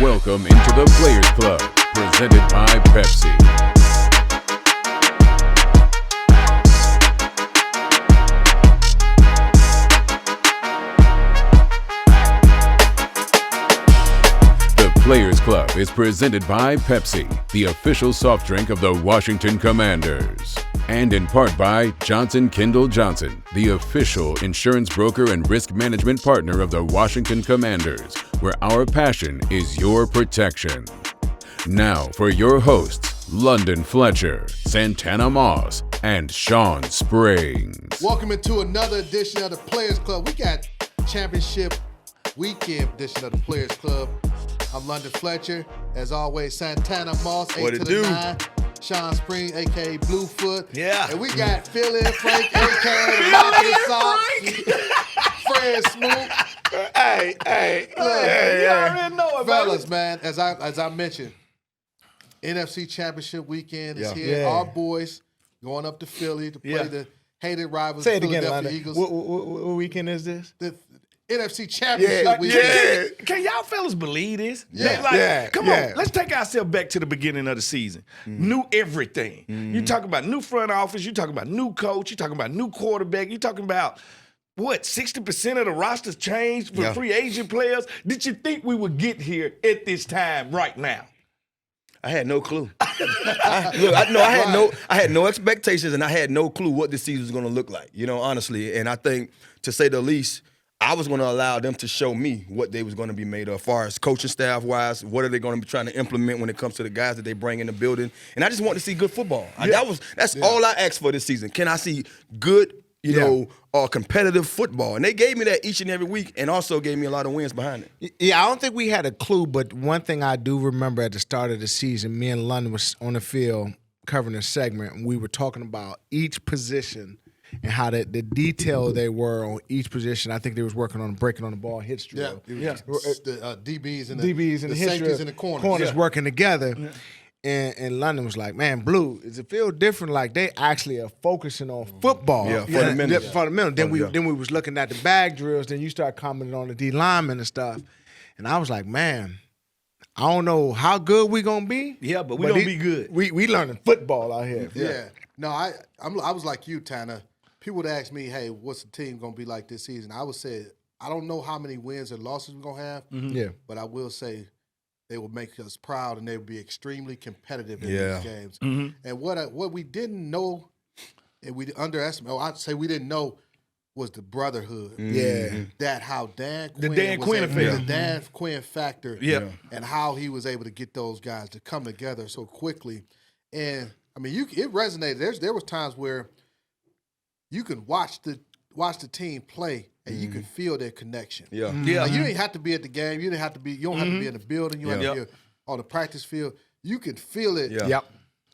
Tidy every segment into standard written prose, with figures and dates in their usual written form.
Welcome into the Players Club, presented by Pepsi. The Players Club is presented by Pepsi, the official soft drink of the Washington Commanders. And in part by Johnson Kendall Johnson, the official insurance broker and risk management partner of the Washington Commanders, where our passion is your protection. Now for your hosts, London Fletcher, Santana Moss, and Shawn Springs. Welcome into another edition of the Players Club. We got Championship Weekend edition of the Players Club. I'm London Fletcher. As always, Santana Moss, 8 to the 9. Shawn Springs, a.k.a. Bluefoot. Yeah. And we got Philly Frank, a.k.a. the Mouth of the South. Fred Smoot. Hey. You already know it, Fellas, baby. man, as I mentioned, NFC Championship Weekend is here. Yeah. Our boys going up to Philly to play the hated rivals, Say it again, Philadelphia London. Eagles. What weekend is this? The NFC Championship Weekend. Can y'all fellas believe this? Yeah. Come on, let's take ourselves back to the beginning of the season. New everything. You talking about new front office, you talking about new coach, you talking about new quarterback, you talking about, 60% of the rosters changed for free agent players? Did you think we would get here at this time right now? I had no clue. I had no expectations, and I had no clue what this season was going to look like. Honestly, and I think, to say the least, I was going to allow them to show me what they was going to be made of, as far as coaching staff-wise. What are they going to be trying to implement when it comes to the guys that they bring in the building? And I just want to see good football. That's all I asked for this season. Can I see good, competitive football? And they gave me that each and every week, and also gave me a lot of wins behind it. Yeah, I don't think we had a clue, but one thing I do remember at the start of the season, me and London was on the field covering a segment, and we were talking about each position and how the detail they were on each position. I think they was working on breaking on the ball hits drill. The DBs and the safeties in the corners working together. Yeah. And London was like, man, Blue, does it feel different? Like they actually are focusing on football. For the minute. Then we was looking at the bag drills. Then you start commenting on the D linemen and stuff. And I was like, man, I don't know how good we gonna be. Yeah, but we gonna be good. We learning football out here. Yeah. No, I was like you, Tanner. People would ask me, hey, what's the team gonna be like this season? I would say, I don't know how many wins or losses we're gonna have. Yeah. But I will say, they will make us proud, and they will be extremely competitive in these games. And what we didn't know, and we underestimated, I'd say we didn't know, was the brotherhood. Yeah. That how Dan Quinn the Dan Quinn factor. Yeah. And how he was able to get those guys to come together so quickly. And I mean, it resonated. There was times where you can watch the team play, and you can feel their connection. Yeah. Like, you didn't have to be at the game. You don't have to be in the building. You don't have to be on the practice field. You can feel it.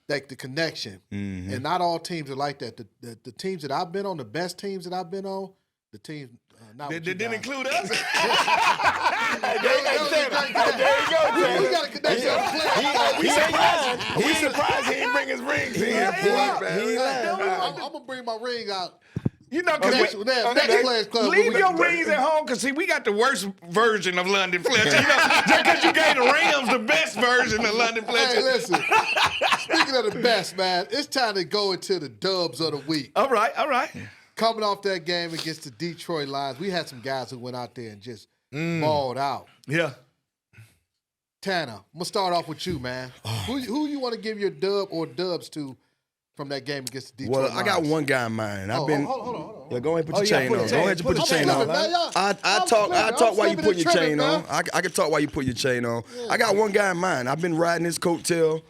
Like the connection. And not all teams are like that. The teams that I've been on, the best teams that I've been on, the teams not They didn't include us. There you go. We got a connection. We surprised he didn't bring his rings in. I'm gonna bring my ring out. Because next Players Club. Leave your rings at home, because, see, we got the worst version of London Fletcher. Just because you gave the Rams the best version of London Fletcher. Hey, listen. Speaking of the best, man, it's time to go into the dubs of the week. All right. Coming off that game against the Detroit Lions, we had some guys who went out there and just balled out. Yeah. Tanner, I'm going to start off with you, man. Who you want to give your dub or dubs to from that game against the Detroit Lions? Well, I got one guy in mind. Hold on. Yeah, go ahead and put your chain on. Go ahead and put your chain on. I talk while you put your chain on. I can talk while you put your chain on. I got one guy in mind. I've been riding his coattail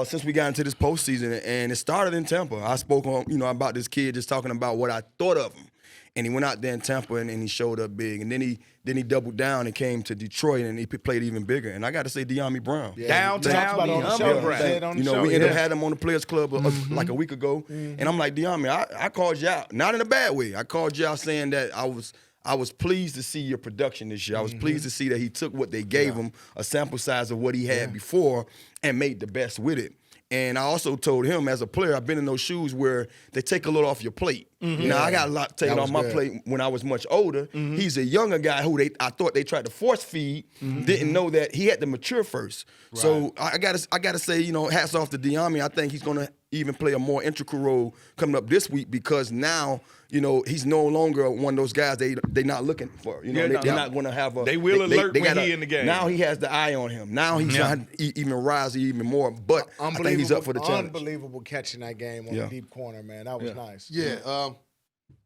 since we got into this postseason, and it started in Tampa. I spoke on, about this kid, just talking about what I thought of him. And he went out there in Tampa, and he showed up big. And then he doubled down and came to Detroit, and he played even bigger. And I got to say, De'Ami Brown. Downtown De'Ami Brown. We ended up having him on the Players Club like a week ago. And I'm like, De'Ami, I called you out. Not in a bad way. I called you out saying that I was pleased to see your production this year. I was pleased to see that he took what they gave him, a sample size of what he had before, and made the best with it. And I also told him, as a player, I've been in those shoes where they take a little off your plate. Now I got a lot taken off my plate when I was much older. He's a younger guy who I thought they tried to force feed. Didn't know that he had to mature first. Right. So I gotta say, hats off to De'Ami. I think he's gonna even play a more integral role coming up this week because now he's no longer one of those guys they not looking for. They're not going to have a. They will alert when he in the game. Now he has the eye on him. Now he's trying to even rise even more. But I think he's up for the challenge. Unbelievable catch in that game on the deep corner, man. That was nice. Yeah.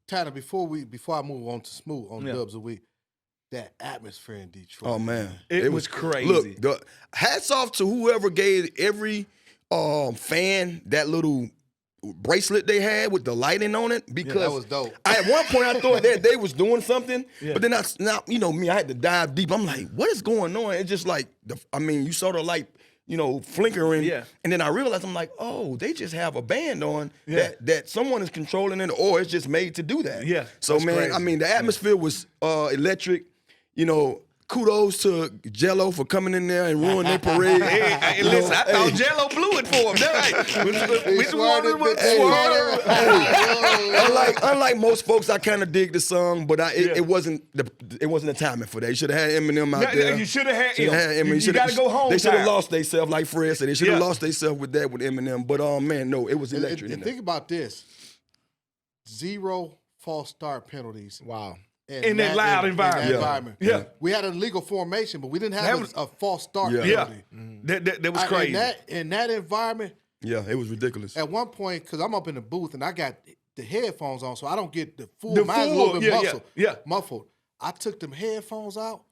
Tanner, before I move on to Smoot on Dubs a week, that atmosphere in Detroit. Oh man, it was crazy. Look, hats off to whoever gave every fan that little bracelet they had with the lighting on it because that was dope. At one point I thought that they was doing something, but then I had to dive deep. I'm like, what is going on? It's just like you saw the light, flickering, and then I realized I'm like, oh, they just have a band on that someone is controlling it, or it's just made to do that. Yeah. So man, crazy. The atmosphere was electric. Kudos to Jello for coming in there and ruining their parade. Hey, listen, I thought Jello blew it for him. Which one was Unlike most folks, I kind of dig the song, but it wasn't the timing for that. You should have had Eminem out there. You should have had him. You got to go home. They should have lost themselves, like Fred said. They should have lost themselves with Eminem. But man, no, it was electric. And think about this: 0 false start penalties. Wow. In that loud environment. Yeah. We had an illegal formation, but we didn't have a false start penalty. That was crazy. In that environment. Yeah, it was ridiculous. At one point, because I'm up in the booth and I got the headphones on, so I don't get the full. Mine's a little bit muffled. I took them headphones out.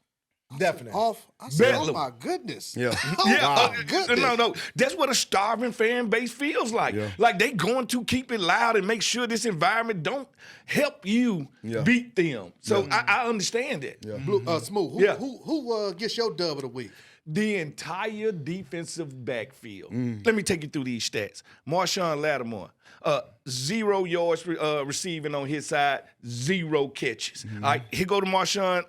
Definitely. Off. I said, oh my goodness. Yeah. My goodness. No. That's what a starving fan base feels like. Yeah. Like they going to keep it loud and make sure this environment don't help you beat them. So I understand that. Yeah. Smooth. Who gets your dub of the week? The entire defensive backfield. Let me take you through these stats. Marshawn Lattimore, 0 yards receiving on his side, 0 catches. All right, here go to Marshawn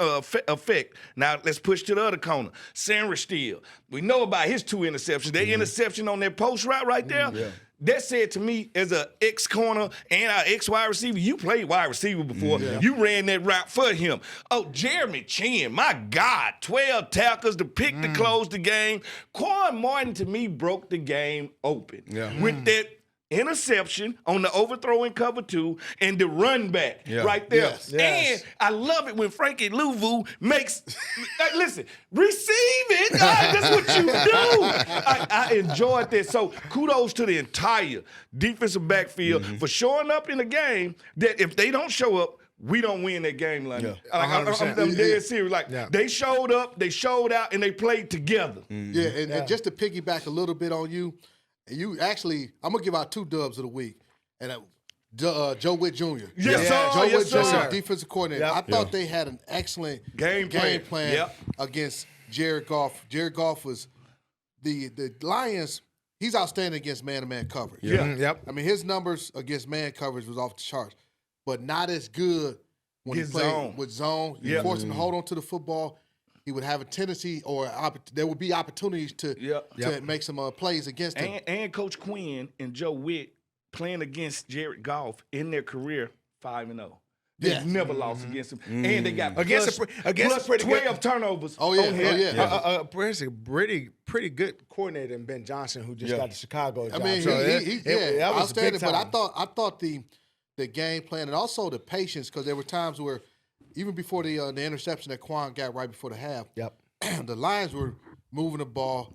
effect. Now let's push to the other corner. Sanders Steele. We know about his 2 interceptions. Their interception on their post route right there. That said to me, as an ex-corner and our ex-wide receiver, you played wide receiver before. You ran that route for him. Oh, Jeremy Chin, my God, 12 tackles to pick to close the game. Quan Martin, to me, broke the game open with that interception on the overthrow in cover 2 and the run back right there. Yes. And I love it when Frankie Louvu makes, listen, receive it. That's what you do. I enjoyed that. So kudos to the entire defensive backfield for showing up in a game that if they don't show up, we don't win that game, London. I'm dead serious. They showed up, they showed out, and they played together. And just to piggyback a little bit on you, I'm going to give out 2 dubs of the week. And Joe Witt Jr. Yes, sir. Joe Witt Jr., defensive coordinator. I thought they had an excellent game plan against Jared Goff. Jared Goff was the Lions, he's outstanding against man-to-man coverage. His numbers against man coverage was off the charts, but not as good when he played with zone. You forced him to hold on to the football. He would have a tendency, or there would be opportunities to make some plays against him. And Coach Quinn and Joe Witt playing against Jared Goff in their career 5-0. They've never lost against him, and they got plus 12 turnovers. Pretty good coordinator in Ben Johnson, who just got the Chicago job. That was outstanding. But I thought the game plan and also the patience, because there were times where, even before the interception that Quan got right before the half, the Lions were moving the ball.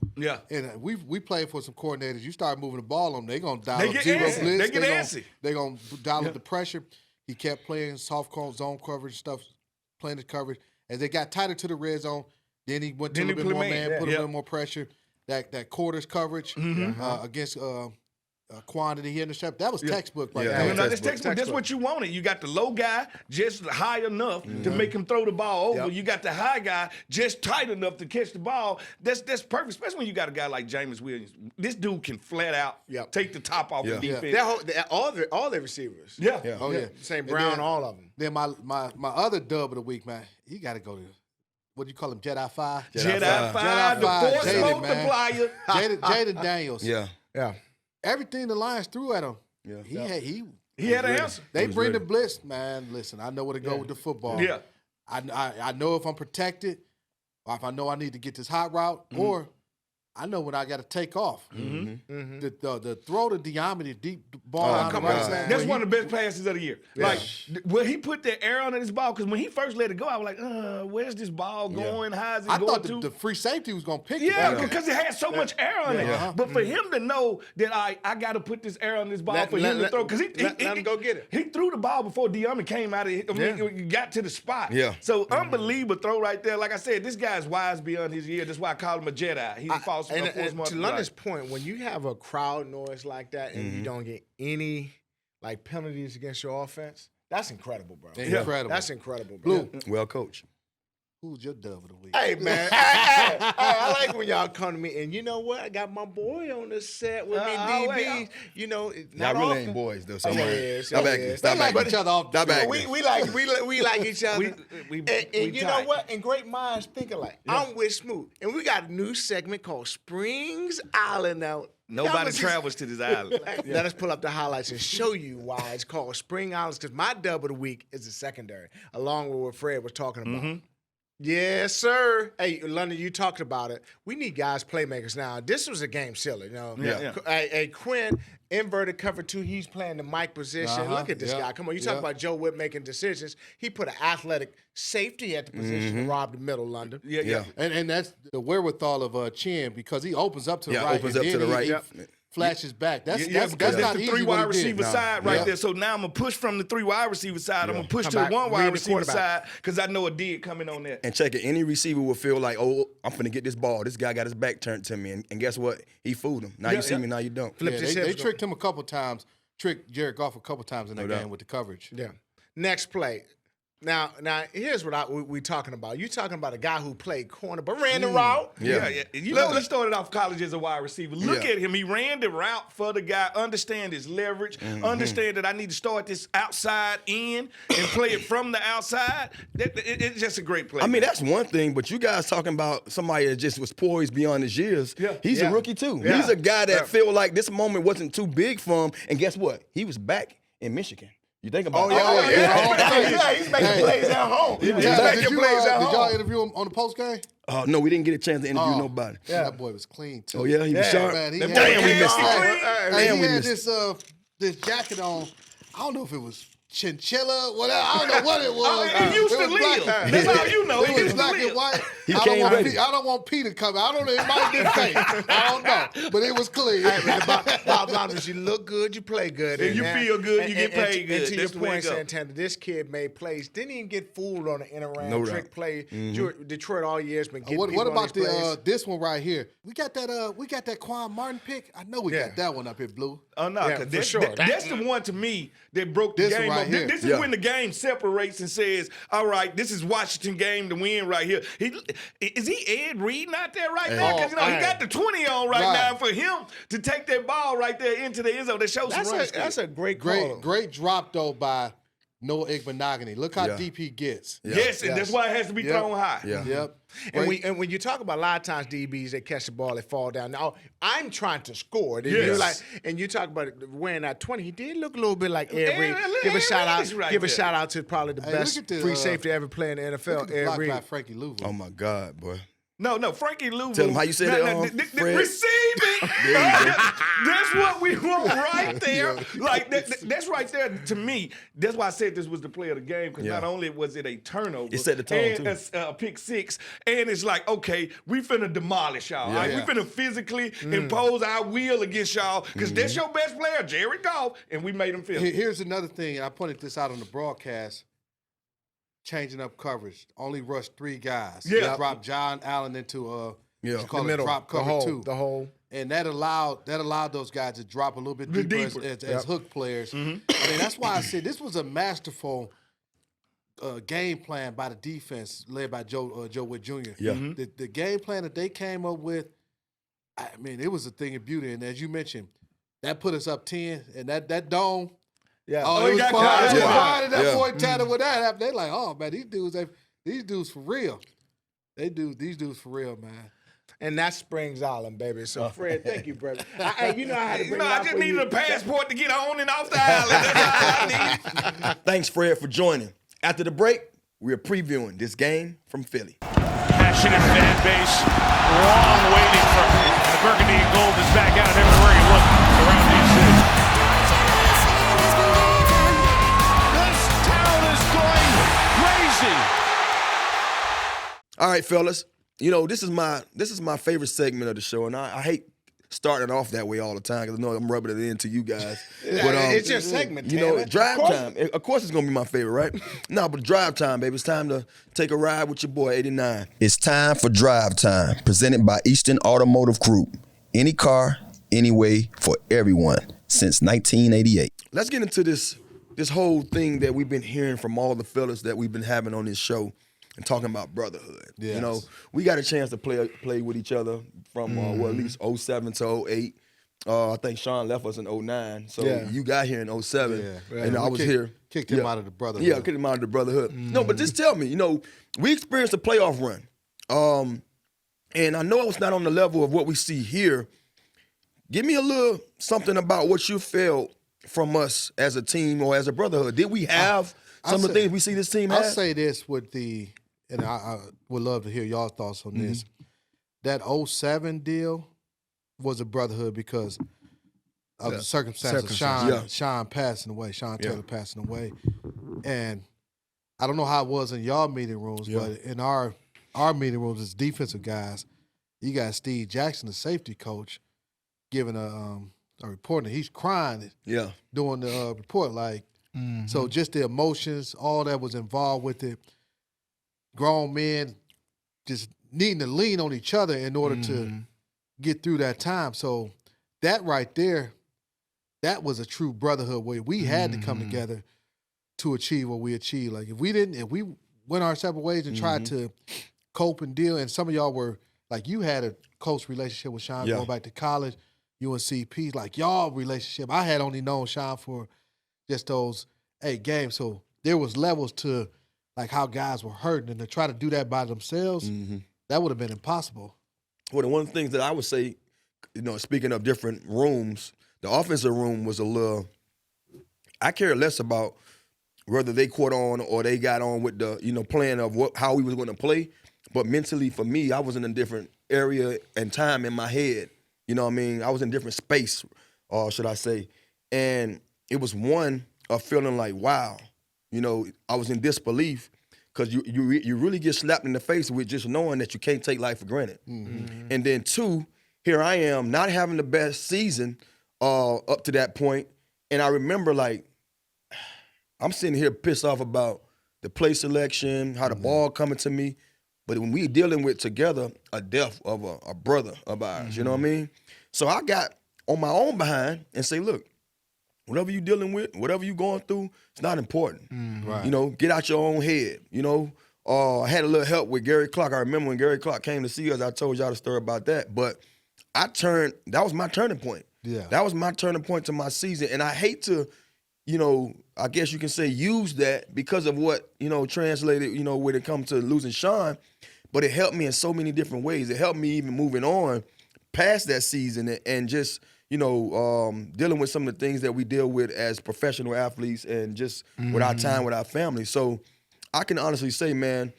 And we played for some coordinators. You start moving the ball on them, they're going to dial up 0 blitz. They get antsy. They're going to dial up the pressure. He kept playing soft zone coverage stuff, playing the coverage. As they got tighter to the red zone, then he went to a little bit more man, put a little more pressure. That quarters coverage against quantity he intercepted. That was textbook right there. That's textbook. That's what you wanted. You got the low guy just high enough to make him throw the ball over. You got the high guy just tight enough to catch the ball. That's perfect, especially when you got a guy like Jameis Williams. This dude can flat out take the top off the defense. All their receivers. St. Brown, all of them. Then my other dub of the week, man, he got to go to, what do you call him, Jedi 5? Jedi 5, the force multiplier. Jaden Daniels. Yeah. Everything the Lions threw at him, he He had an answer. They bring the blitz, man. Listen, I know where to go with the football. Yeah. I know if I'm protected, or if I know I need to get this hot route, or I know when I got to take off. The throw to Diamante deep ball on the right side. That's one of the best passes of the year. Yeah. Like, when he put that air on his ball, because when he first let it go, I was like, where's this ball going? How is it going to? I thought the free safety was going to pick it. Yeah, because it had so much air on it. But for him to know that I got to put this air on this ball for him to throw, because let him go get it. He threw the ball before Diamante came out of got to the spot. Yeah. So, unbelievable throw right there. Like I said, this guy's wise beyond his year. That's why I call him a Jedi. He's a false to London's point, when you have a crowd noise like that and you don't get any like penalties against your offense, that's incredible, bro. Incredible. That's incredible, bro. Blue. Well coached. Who's your dove of the week? Hey, man. I like when y'all come to me. And you know what? I got my boy on the set with me, DB. You know, Y'all really ain't boys, though. Stop Stop each other off. We like each other. And you know what? And great minds think alike. I'm with Smoot. And we got a new segment called Springs Island now. Nobody travels to this island. Let us pull up the highlights and show you why it's called Spring Islands, because my dub of the week is the secondary, along with what Fred was talking about. Yes, sir. Hey, London, you talked about it. We need guys, playmakers now. This was a game silly, you know. Hey, Quinn, inverted cover 2, he's playing the Mike position. Look at this guy. Come on, you talk about Joe Whitt making decisions. He put an athletic safety at the position and robbed the middle, London. Yeah. And that's the wherewithal of Chin, because he opens up to the right. Opens up to the right. Flashes back. That's that's not the easy. 3 wide receiver No. side right there. So now I'm gonna push from the 3 wide receiver side. I'm gonna push to the 1 wide receiver side because I know a dig coming on there. And check it. Any receiver will feel like, oh, I'm finna get this ball. This guy got his back turned to me, and guess what? He fooled him. Now you see me. Now you don't. They tricked him a couple times. Tricked Jared Goff a couple times in that game with the coverage. Yeah. Next play. Now, here's what we talking about. You talking about a guy who played corner but ran the route. Yeah. You know, he started off college as a wide receiver. Look at him. He ran the route for the guy. Understand his leverage. Understand that I need to start this outside in and play it from the outside. It's just a great play. I mean, that's one thing, but you guys talking about somebody that just was poised beyond his years. Yeah. He's a rookie, too. Yeah. He's a guy that feel like this moment wasn't too big for him, and guess what? He was back in Michigan. You think about it. He's making plays at home. Did y'all interview him on the post game? No, we didn't get a chance to interview nobody. That boy was clean too. Oh yeah, he was sharp. Man, we missed it. He had this jacket on. I don't know if it was chinchilla, whatever. I don't know what it was. He used to live. That's how you know. It was black and white. I don't want P to come. I don't know. It might have been fake. I don't know. But it was clean. Bob London, you look good, you play good. And you feel good, you get paid good. And to your point, Santana, this kid made plays. Didn't even get fooled on an in-around trick play. Detroit all year has been getting what about this one right here? We got that Quan Martin pick. I know we got that one up here, Blue. Oh no, because that's the one to me that broke the game. Right here. This is when the game separates and says, "All right, this is Washington game to win right here." Is he Ed Reed out there right now? Because he got the 20 on right now for him to take that ball right there into the end zone. That shows some run. That's a great call. Great drop though by Noah Igbenogany. Look how deep he gets. Yes, and that's why it has to be thrown high. Yep. And when you talk about a lot of times DBs, they catch the ball, they fall down. Now I'm trying to score. And you talk about wearing that 20. He did look a little bit like Ed Reed. Give a shout out. Give a shout out to probably the best free safety ever play in the NFL. Ed Reed. Frankie Louisville. Oh my God, boy. No, Frankie Louisville. Tell him how you say that. Receiving. That's what we want right there. Like that's right there to me. That's why I said this was the play of the game, because not only was it a turnover, it set the tone and too. A pick six, and it's like, okay, we finna demolish y'all. Right? We finna physically impose our will against y'all, because that's your best player, Jared Goff, and we made him feel. Here's another thing, and I pointed this out on the broadcast. Changing up coverage. Only rushed 3 guys. Dropped John Allen into the middle. Drop cover 2. The hole. And that allowed those guys to drop a little bit deeper. As hook players. I mean, that's why I said this was a masterful game plan by the defense led by Joe Whitt Jr. The game plan that they came up with, I mean, it was a thing of beauty. And as you mentioned, that put us up 10. And that dome. Yeah. Oh, it was quiet. That boy Tanner with that happened. They like, oh man, these dudes for real. These dudes for real, man. And that's Springs Island, baby. So, Fred, thank you, brother. I had to bring I just needed a passport to get on and off the island. That's all I need. Thanks, Fred, for joining. After the break, we are previewing this game from Philly. Passionate fan base, long waiting for the burgundy and gold is back out everywhere you look around D.C. This town is going crazy. All right, fellas. You know, this is my favorite segment of the show, and I hate starting off that way all the time because I know I'm rubbing it into you guys. But, it's your segment, you know, Taylor. drive time. Of course, it's gonna be my favorite, right? No, but drive time, baby. It's time to take a ride with your boy 89. It's time for Drive Time, presented by Eastern Automotive Group. Any car, any way, for everyone since 1988. Let's get into this whole thing that we've been hearing from all the fellas that we've been having on this show and talking about brotherhood. Yes. You know, we got a chance to play with each other from at least 07 to 08. I think Shawn left us in 09, so you got here in 07, and I was here. Kicked him out of the brotherhood. Yeah, kicked him out of the brotherhood. No, but just tell me, you know, we experienced a playoff run, and I know it's not on the level of what we see here. Give me a little something about what you felt from us as a team or as a brotherhood. Did we have some of the things we see this team have? I'll say this and I would love to hear y'all thoughts on this. That 07 deal was a brotherhood because of the circumstances of Shawn passing away, Shawn Taylor passing away. And I don't know how it was in y'all meeting rooms, but in our meeting rooms as defensive guys, you got Steve Jackson, the safety coach, giving a report, and he's crying doing the report. Like, so just the emotions, all that was involved with it. Grown men just needing to lean on each other in order to get through that time. So that right there, that was a true brotherhood where we had to come together to achieve what we achieved. Like if we went our separate ways and tried to cope and deal, and some of y'all were like, you had a close relationship with Shawn going back to college, you and CP, like y'all relationship. I had only known Shawn for just those 8 games. So there was levels to like how guys were hurting, and to try to do that by themselves, that would have been impossible. Well, one of the things that I would say, you know, speaking of different rooms, the offensive room was a little, I cared less about whether they caught on or they got on with the, you know, plan of how we was going to play. But mentally, for me, I was in a different area and time in my head. You know what I mean? I was in a different space, should I say. And it was a feeling like, wow, you know, I was in disbelief because you really get slapped in the face with just knowing that you can't take life for granted. And then 2, here I am not having the best season up to that point. And I remember, like, I'm sitting here pissed off about the play selection, how the ball coming to me. But when we dealing with together a death of a brother of ours, you know what I mean? So I got on my own behind and say, look, whatever you dealing with, whatever you going through, it's not important. Right. You know, get out your own head. You know, I had a little help with Gary Clark. I remember when Gary Clark came to see us, I told y'all the story about that. But that was my turning point. Yeah. That was my turning point to my season. And I hate to, you know, I guess you can say use that because of what, you know, translated, you know, when it comes to losing Shawn. But it helped me in so many different ways. It helped me even moving on past that season and just, you know, dealing with some of the things that we deal with as professional athletes and just with our time with our family. So I can honestly say, man,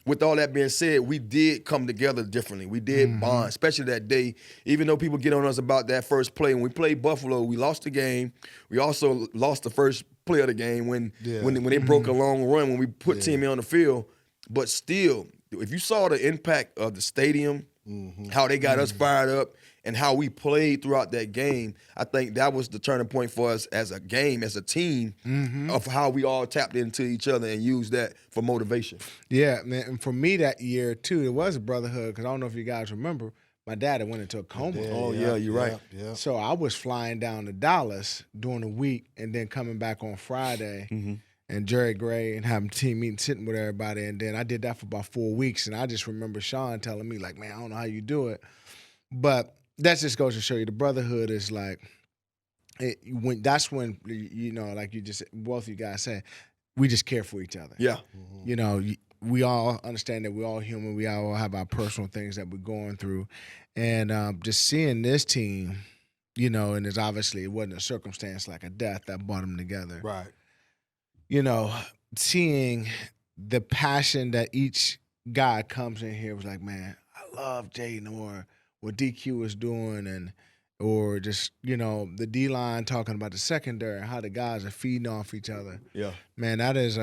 with all that being said, we did come together differently. We did bond, especially that day. Even though people get on us about that first play, when we played Buffalo, we lost the game. We also lost the first play of the game when they broke a long run, when we put Timmy on the field. But still, if you saw the impact of the stadium, how they got us fired up, and how we played throughout that game, I think that was the turning point for us as a game, as a team, of how we all tapped into each other and used that for motivation. Yeah, man. And for me that year, too, it was a brotherhood because I don't know if you guys remember, my dad had went into a coma. Yeah, you're right. Yeah. So I was flying down to Dallas during the week and then coming back on Friday and Jerry Gray and having team meeting, sitting with everybody. And then I did that for about 4 weeks. And I just remember Shawn telling me, like, man, I don't know how you do it. But that just goes to show you the brotherhood is like, that's when, you know, like you just, both of you guys said, we just care for each other. Yeah. You know, we all understand that we're all human. We all have our personal things that we're going through. And just seeing this team, you know, and it wasn't a circumstance like a death that brought them together. Right. You know, seeing the passion that each guy comes in here was like, man, I love Jaden, or what DQ is doing, or just, you know, the D-line talking about the secondary and how the guys are feeding off each other. Yeah. Man, that is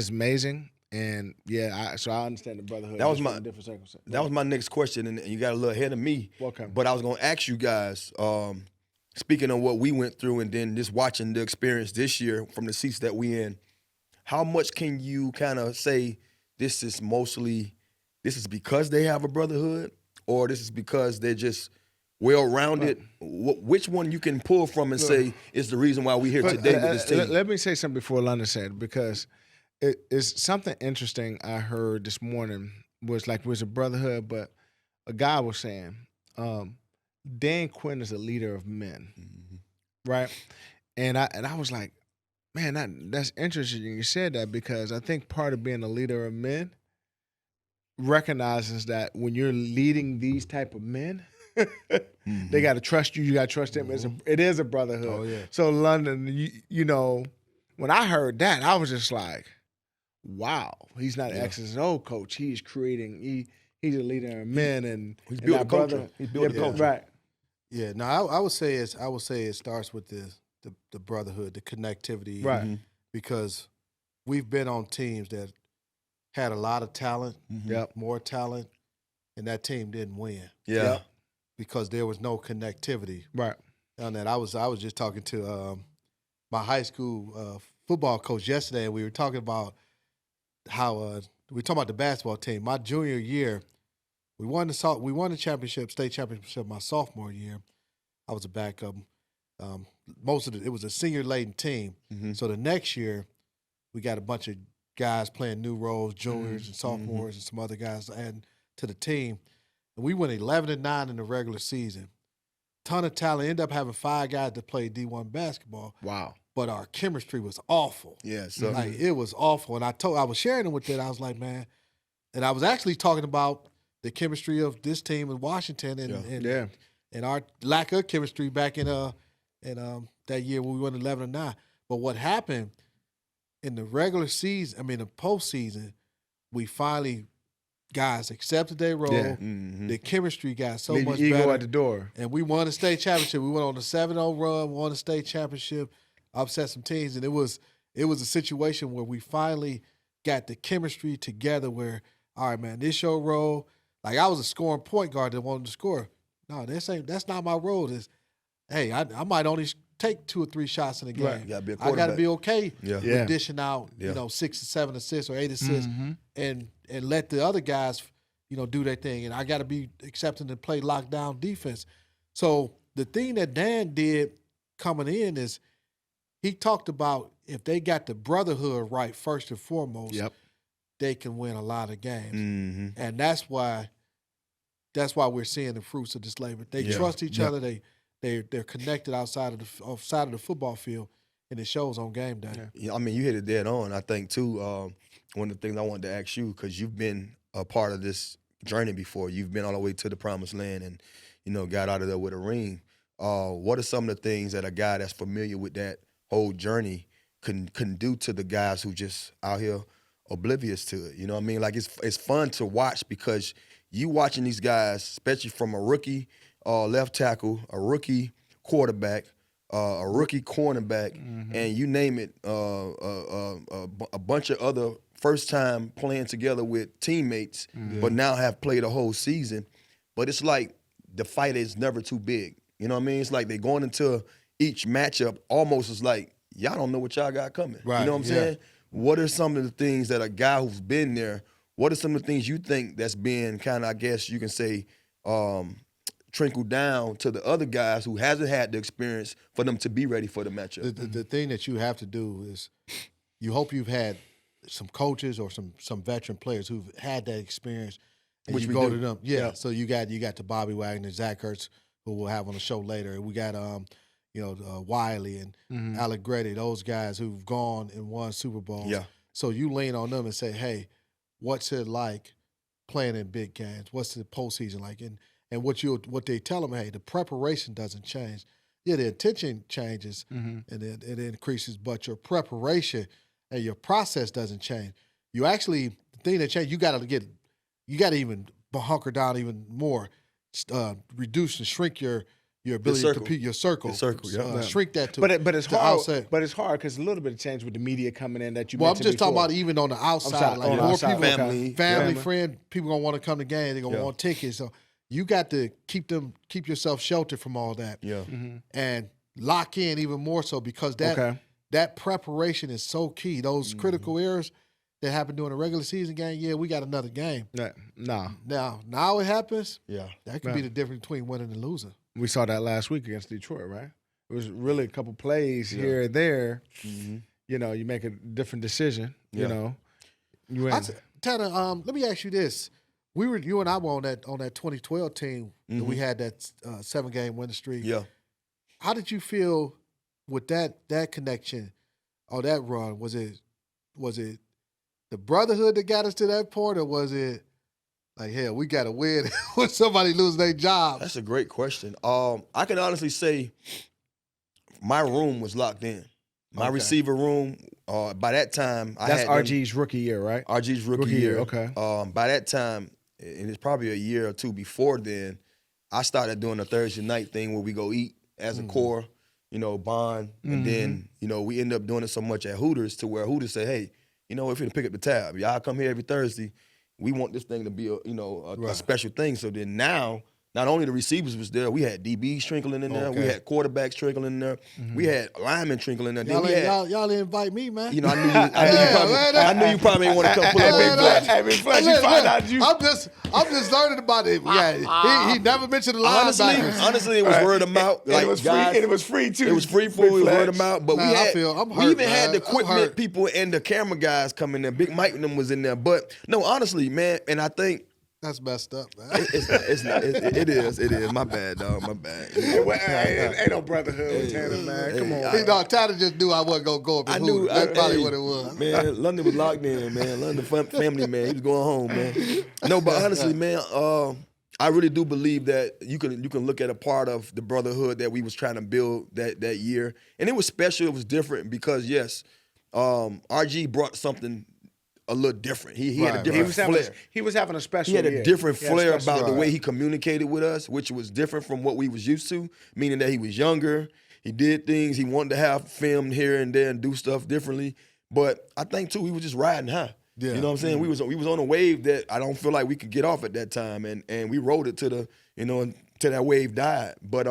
amazing. And yeah, so I understand the brotherhood. That was different circumstances. That was my next question, and you got a little ahead of me. Okay. But I was gonna ask you guys, speaking of what we went through, and then just watching the experience this year from the seats that we in, how much can you kind of say this is because they have a brotherhood, or this is because they're just well-rounded? Which one you can pull from and say is the reason why we're here today with this team? Let me say something before London said, because it's something interesting I heard this morning was a brotherhood, but a guy was saying, Dan Quinn is a leader of men, right? And I was like, man, that's interesting you said that, because I think part of being a leader of men recognizes that when you're leading these type of men, they got to trust you. You got to trust them. It is a brotherhood. Oh, yeah. So London, you know, when I heard that, I was just like, wow, he's not an X's and O coach. He's creating. He's a leader of men, and he's built a culture. He's built a culture. Right. Yeah. No, I would say it starts with the brotherhood, the connectivity, right? Because we've been on teams that had a lot of talent, more talent, and that team didn't win. Yeah. Because there was no connectivity. Right. And that I was just talking to my high school football coach yesterday, and we were talking about how we were talking about the basketball team. My junior year, we won the state championship my sophomore year. I was a backup. It was a senior-laden team. So the next year, we got a bunch of guys playing new roles, juniors and sophomores, and some other guys adding to the team. And we went 11-9 in the regular season. Ton of talent. Ended up having 5 guys that played D1 basketball. Wow. But our chemistry was awful. Yeah, so like it was awful. And I was sharing it with it. I was like, man, and I was actually talking about the chemistry of this team in Washington and our lack of chemistry back in that year when we went 11-9. But what happened in the regular season, the postseason, we finally guys accepted their role. Yeah. The chemistry got so much ego better at the door, and we won the state championship. We went on a 7-0 run, won the state championship, upset some teams, and it was a situation where we finally got the chemistry together. Where, all right, man, this your role. Like I was a scoring point guard that wanted to score. No, that's not my role. Hey, I might only take 2 or 3 shots in a game. Right. You gotta be a I got to be okay with dishing out, 6 or 7 assists or 8 assists, and let the other guys, do their thing. And I got to be accepting to play lockdown defense. So the thing that Dan did coming in is he talked about if they got the brotherhood right first and foremost, they can win a lot of games, and that's why we're seeing the fruits of this labor. They trust each other. They're connected outside of the football field, and it shows on game day. Yeah, you hit it dead on. I think too. One of the things I wanted to ask you, because you've been a part of this journey before. You've been all the way to the promised land, and got out of there with a ring. What are some of the things that a guy that's familiar with that whole journey can do to the guys who just out here oblivious to it? You know what I mean? Like it's fun to watch, because you watching these guys, especially from a rookie left tackle, a rookie quarterback, a rookie cornerback, and you name it, a bunch of other first time playing together with teammates, but now have played a whole season. But it's like the fight is never too big. You know what I mean? It's like they going into each matchup almost as like, y'all don't know what y'all got coming. Right. You know what I'm saying? What are some of the things that a guy who's been there, what are some of the things you think that's been kind of, I guess you can say, trickle down to the other guys who hasn't had the experience for them to be ready for the matchup? The thing that you have to do is you hope you've had some coaches or some veteran players who've had that experience, and which you we go do. to them. Yeah. So you got the Bobby Wagner, Zach Ertz, who we'll have on the show later. We got Wiley and Allegretti, those guys who've gone and won Super Bowls. Yeah. So you lean on them and say, hey, what's it like playing in big games? What's the postseason like? And what they tell them, hey, the preparation doesn't change. Yeah, the intention changes and it increases, but your preparation and your process doesn't change. You actually, the thing that changed, you got to even hunker down even more, reduce and shrink your ability to compete, your circle. Shrink that to. But it's hard. But it's hard because a little bit of change with the media coming in that you. Well, I'm just talking about even on the outside, like more people, family, friend, people gonna want to come to games. They're gonna want tickets. So you got to keep yourself sheltered from all that. Yeah. And lock in even more so because that preparation is so key. Those critical errors that happen during a regular season game, yeah, we got another game. Now it happens. Yeah. That could be the difference between winning and losing. We saw that last week against Detroit, right? It was really a couple plays here and there. You know, you make a different decision. You know, you win. Tanner, let me ask you this: you and I were on that 2012 team that we had that 7-game winning streak. Yeah. How did you feel with that connection or that run? Was it the brotherhood that got us to that point, or was it like, hell, we got to win when somebody loses their job? That's a great question. I can honestly say my room was locked in. My receiver room, by that time, That's RG's rookie year, right? RG's rookie year. Okay. By that time, and it's probably a year or two before then, I started doing a Thursday night thing where we go eat as a core, bond. And then, we end up doing it so much at Hooters to where Hooters say, hey, if you're going to pick up the tab, y'all come here every Thursday. We want this thing to be a special thing. So then now, not only the receivers was there, we had DBs trickling in there, we had quarterbacks trickling in there, we had linemen trickling in there. Y'all didn't invite me, man. I knew you probably didn't want to come pull up. Hey, Fletcher, I'm just learning about it. Yeah, he never mentioned the linebackers. Honestly, it was word of mouth. Like, it was free too. It was free food. It was word of mouth. But we even had the equipment people and the camera guys come in there. Big Mike and them was in there. But no, honestly, man, and I think that's messed up, man. It is. My bad, dog. My bad. Ain't no brotherhood with Tanner, man. Come on. Tanner just knew I wasn't gonna go up and hoop. That's probably what it was. Man, London was locked in, man. London family, man. He was going home, man. No, but honestly, man, I really do believe that you can look at a part of the brotherhood that we was trying to build that year, and it was special. It was different because yes, RG brought something a little different. He had a different flair. He was having a special He had a different flair about the way he communicated with us, which was different from what we was used to, meaning that he was younger. He did things. He wanted to have filmed here and there and do stuff differently. But I think, too, we was just riding high. Yeah. You know what I'm saying? We was on a wave that I don't feel like we could get off at that time. And we rode it to until that wave died. But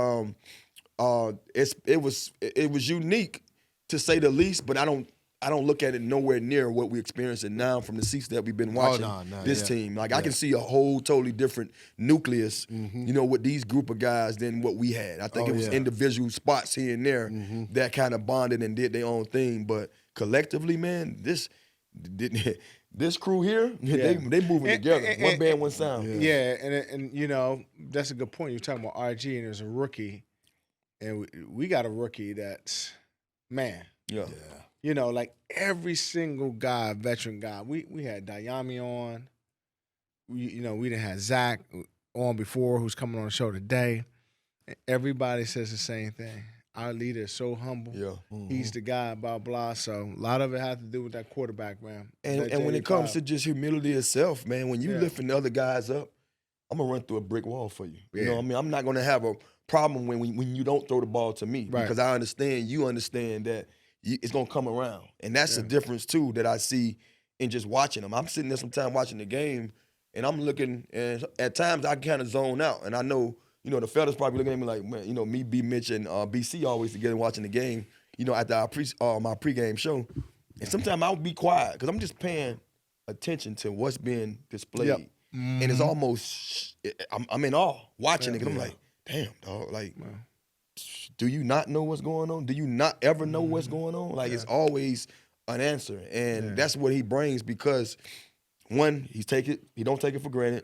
it was unique, to say the least, but I don't look at it nowhere near what we're experiencing now from the seats that we've been watching this team. Like, I can see a whole totally different nucleus, with these group of guys than what we had. I think it was individual spots here and there that kind of bonded and did their own thing. But collectively, man, this crew here, they moving together. One band, one sound. Yeah, and that's a good point. You're talking about RG, and there's a rookie, and we got a rookie that's, man. Yeah. Like every single guy, veteran guy. We had Dayami on. We didn't have Zach on before, who's coming on the show today. And everybody says the same thing. Our leader is so humble. Yeah. He's the guy, blah, blah. So a lot of it has to do with that quarterback, man. And when it comes to just humility itself, man, when you lifting the other guys up, I'm going to run through a brick wall for you. You know what I mean? I'm not going to have a problem when you don't throw the ball to me. Right. Because I understand, you understand that it's going to come around. And that's the difference, too, that I see in just watching them. I'm sitting there sometime watching the game, and I'm looking, and at times I kind of zone out. And I know, the fellas probably looking at me like, man, me, B. Mitch, and BC always together watching the game, after my pregame show. And sometimes I'll be quiet because I'm just paying attention to what's being displayed. Yep. And it's almost, I'm in awe watching it. And I'm like, damn, dog, like, do you not know what's going on? Do you not ever know what's going on? Like, it's always an answer. And that's what he brings because, one, he don't take it for granted.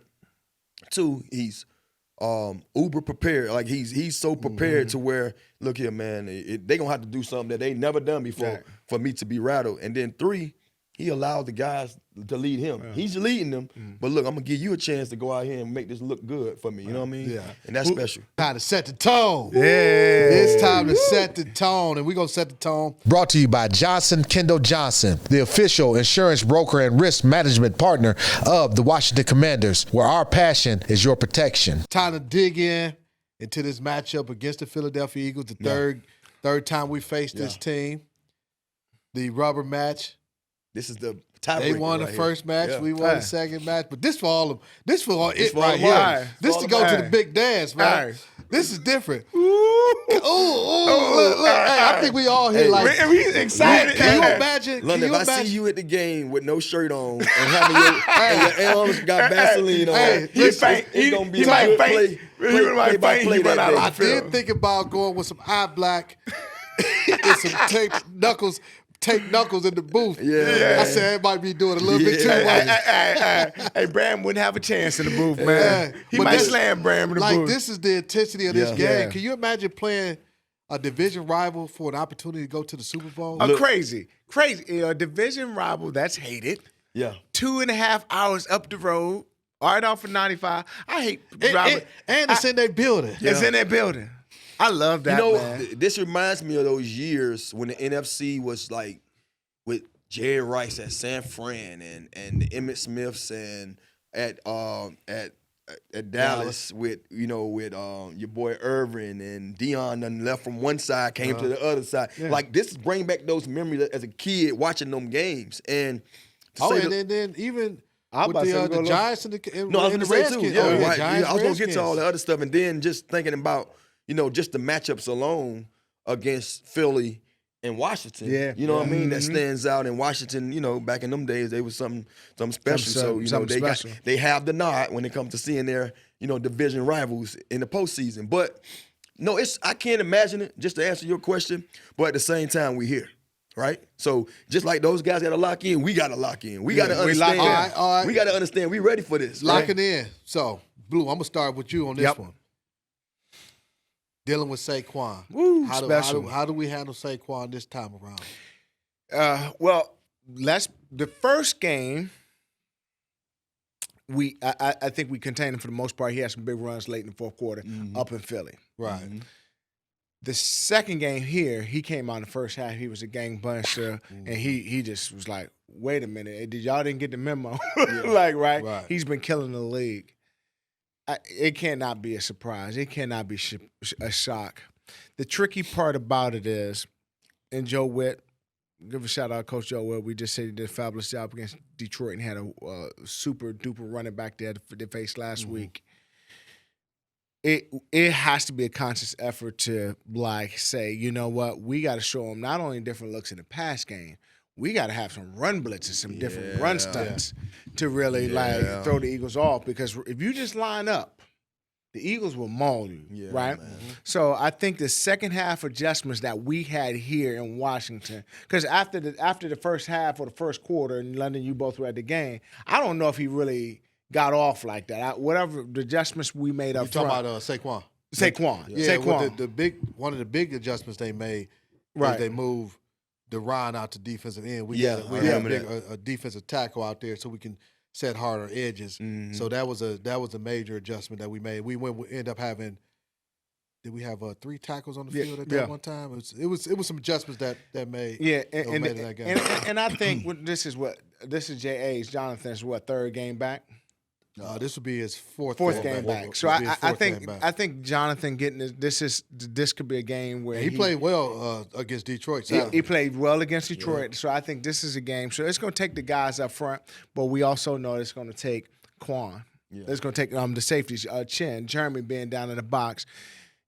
Two, he's uber prepared. Like, he's so prepared to where, look here, man, they going to have to do something that they never done before for me to be rattled. And then three, he allowed the guys to lead him. Yeah. He's leading them, but look, I'm gonna give you a chance to go out here and make this look good for me. You know what I mean? Yeah. And that's special. Time to set the tone. Yeah. It's time to set the tone, and we're gonna set the tone. Brought to you by Johnson Kendall Johnson, the official insurance broker and risk management partner of the Washington Commanders, where our passion is your protection. Time to dig into this matchup against the Philadelphia Eagles, the third time we faced this team. The rubber match. This is the tiebreaker. They won the first match. We won the second match. But this for all of it right here. Right. This to go to the big dance, man. Right. This is different. Look. Hey, I think we all here like we excited. Can you imagine? London, if I see you at the game with no shirt on and having your arms got Vaseline on, it's gonna be a good play. I did think about going with some eye black and some taped knuckles in the booth. Yeah. I said it might be doing a little bit too much. Hey, Bram wouldn't have a chance in the booth, man. He might slam Bram in the booth. This is the intensity of this game. Yeah. Can you imagine playing a division rival for an opportunity to go to the Super Bowl? Crazy. A division rival, that's hated. Yeah. 2.5 hours up the road, right off of 95. I hate rival. And it's in their building. It's in their building. I love that, man. This reminds me of those years when the NFC was like with Jerry Rice at San Fran and the Emmitt Smiths and at Dallas with your boy Irvin and Dion done left from one side, came to the other side. Yeah. Like this bring back those memories as a kid watching them games. And then even with the Giants and the Redskins. I was gonna get to all the other stuff, and then just thinking about just the matchups alone against Philly and Washington. Yeah. You know what I mean? That stands out. In Washington, back in them days, they was something special. They have the nod when it comes to seeing their, division rivals in the postseason. But no, I can't imagine it, just to answer your question, but at the same time, we're here. Right? So just like those guys got to lock in, we got to lock in. We got to understand. All right. We got to understand we ready for this. Locking in. So, Blue, I'm going to start with you on this one. Dealing with Saquon. Woo, how do we handle Saquon this time around? The first game, I think we contained him for the most part. He had some big runs late in the fourth quarter up in Philly. Right. Mm-hmm. The second game here, he came out in the first half. He was a gangbuster, and he just was like, wait a minute, y'all didn't get the memo. Right? He's been killing the league. It cannot be a surprise. It cannot be a shock. The tricky part about it is, and Joe Witt, give a shout out to Coach Joe Witt. We just said he did a fabulous job against Detroit and had a super duper running back there they faced last week. It has to be a conscious effort to say, you know what, we got to show them not only different looks in the pass game, we got to have some run blitzes, some different run stunts to really throw the Eagles off. Because if you just line up, the Eagles will maul you, right? Man. So I think the second half adjustments that we had here in Washington, because after the first half or the first quarter in London, you both were at the game. I don't know if he really got off like that. Whatever the adjustments we made up front. You're talking about Saquon. Saquon. Yeah, Saquon. One of the big adjustments they made was they moved Deron out to defensive end. We had a defensive tackle out there so we can set harder edges. Mm-hmm. So that was a major adjustment that we made. We end up having. Did we have 3 tackles on the field at that one time? It was some adjustments that made. Yeah, and made that game. And I think this is J.A.'s Jonathan's third game back. This would be his fourth game back. So I think Jonathan getting this could be a game where he played well against Detroit. He played well against Detroit. Yeah. So I think this is a game. So it's going to take the guys up front, but we also know it's going to take Quan. Yeah. It's going to take the safeties, Jeremy being down in the box.